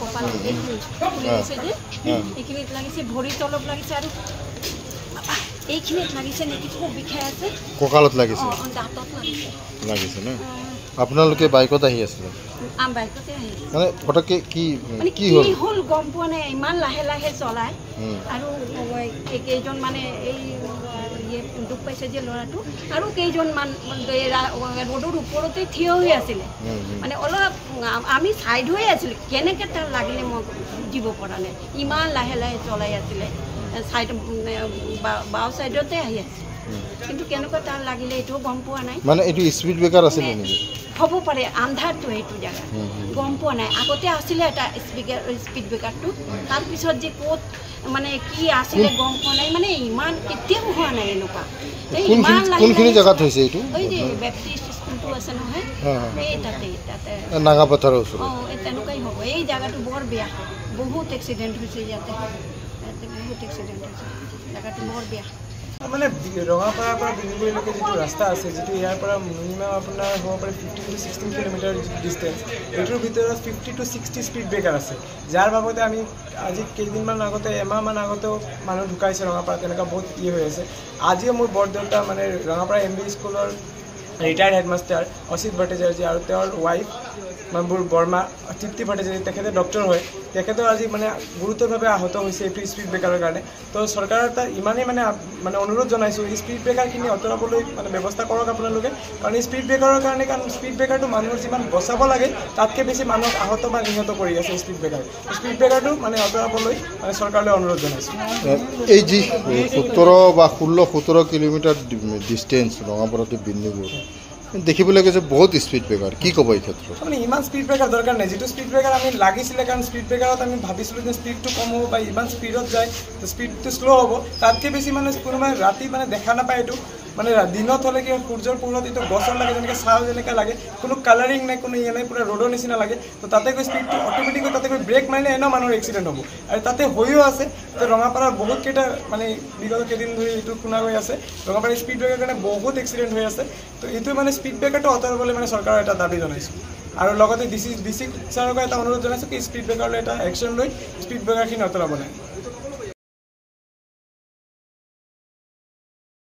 কপাল লাগিছে যে এইখিনিত লাগিছে ভৰিৰ তলত লাগিছে আৰু এইখিনিত লাগিছে নেকি খুব বিষাই আছে কঁকালত লাগিছে দাঁতত লাগিছে না আপোনালোকে বাইকত আহি আছিলে বাইকতে আহি মানে ফটককে কি কি হ'ল গম পোৱা নাই ইমান লাহে লাহে চলায় আৰু কেইজন মানে এই দুখ পাইছে যে ল'ৰাটো আৰু কেইজনমান ৰোডৰ ওপৰতে থিয় হৈ আছিলে মানে অলপ আমি ছাইড হৈ আছিলোঁ কেনেকৈ তাৰ লাগিলে মই বুজিব পৰা নাই ইমান লাহে লাহে চলাই আছিলে ছাইড বাওঁ ছাইডতে আহি আছে কিন্তু কেনেকুৱা তাৰ লাগিলে এইটোও গম পোৱা নাই মানে এইটো স্পীড ব্ৰেকাৰ আছিলে নেকি হ'ব পাৰে আন্ধাৰটো এইটো জেগা গম পোৱা নাই আগতে আছিলে এটা স্পীড ব্ৰেকাৰটো তাৰপিছত যে ক'ত মানে কি আছিলে গম পোৱা নাই মানে ইমান কেতিয়াও হোৱা নাই এনেকুৱা কোনখিনি জেগাত হৈছে এইটো এই যে বেপ্টিষ্ট স্কুলটো আছে নহয় এই তাতে নাগাপথাৰৰ ওচৰত তেনেকুৱাই হ'ব এই জেগাটো বৰ বেয়া বহুত এক্সিডেণ্ট হৈছে ইয়াতে বহুত এক্সিডেণ্ট হৈছে জেগাটো বৰ বেয়া মানে ৰঙাপাৰাৰ পৰা বিন্দুগুৰিলৈকে যিটো ৰাস্তা আছে যিটো ইয়াৰ পৰা মিনিমাম আপোনাৰ হ'ব পাৰে 15 to 16 কিলোমিটাৰ ডিষ্টেঞ্চ এইটোৰ ভিতৰত 50 to 60 স্পীড ব্ৰেকাৰ আছে যাৰ বাবদে আমি আজি কেইদিনমান আগতে এমাহমান আগতেও মানুহ ঢুকাইছে ৰঙাপাৰা তেনেকুৱা বহুত হৈ আছে আজিও মোৰ বৰদেউতা মানে ৰঙাপাৰা MB স্কুলৰ ৰিটায়াৰ্ড হেডমাষ্টাৰ অচিত ভট্টাচাৰ্যী আৰু তেওঁৰ ৱাইফ মানবুৰ বৰ্মা তৃপ্তি ভট্টাচাৰ্যী তেখেতে ডক্টৰ হয় তেখেতেও আজি মানে গুৰুতৰভাৱে আহত হৈছে এইটো স্পীড ব্ৰেকাৰৰ কাৰণে তো চৰকাৰৰ তাৰ ইমানেই মানে অনুৰোধ জনাইছোঁ এই স্পীড ব্ৰেকাৰখিনি আঁতৰাবলৈ মানে ব্যৱস্থা কৰক আপোনালোকে কাৰণ এই স্পীড ব্ৰেকাৰৰ কাৰণে কাৰণ স্পীড ব্ৰেকাৰটো মানুহৰ যিমান বচাব লাগে তাতকৈ বেছি মানুহক আহত বা নিহত কৰি আছে স্পীড ব্ৰেকাৰটো মানে আঁতৰাবলৈ মানে চৰকাৰলৈ অনুৰোধ জনাইছোঁ এই যি 17 বা 16-17 kilometre distance Rangapara to Bindukuri দেখিবলৈ গৈছে বহুত স্পীড ব্ৰেকাৰ কি ক'ব এই ক্ষেত্ৰত মানে ইমান স্পীড ব্ৰেকাৰ দৰকাৰ নাই যিটো স্পীড ব্ৰেকাৰ আমি লাগিছিলে কাৰণ স্পীড ব্ৰেকাৰত আমি ভাবিছিলোঁ যে স্পীডটো কম হ'ব বা ইমান স্পীডত যায় স্পীডটো শ্ল' হ'ব তাতকৈ বেছি মানে কোনোবাই ৰাতি মানে দেখা নাপায় এইটো মানে দিনত হ'লে কি সূৰ্যৰ পোহৰত এইটো গছৰ লাগে যেনেকৈ ছাল যেনেকৈ লাগে কোনো কালাৰিং নাই কোনো ইয়ে নাই পূৰা ৰ'দৰ নিচিনা লাগে তো তাতে গৈ স্পীডটো অট'মেটিক তাতে গৈ ব্ৰেক মাৰিলে এনেও মানুহৰ এক্সিডেণ্ট হ'ব আৰু তাতে হৈও আছে তো ৰঙাপাৰাৰ বহুতকেইটা মানে বিগত কেইদিন ধৰি এইটো শুনা হৈ আছে ৰঙাপাৰাৰ স্পীড ব্ৰেকাৰ কাৰণে বহুত এক্সিডেণ্ট হৈ আছে তো এইটো মানে স্পীড ব্ৰেকাৰটো আঁতৰাবলৈ মানে চৰকাৰৰ এটা দাবী জনাইছোঁ আৰু লগতে ডিচি ছাৰকো এটা অনুৰোধ জনাইছোঁ কি স্পীড ব্ৰেকাৰলৈ এটা একশ্যন লৈ স্পীড ব্ৰেকাৰখিনি আঁতৰাব লাগে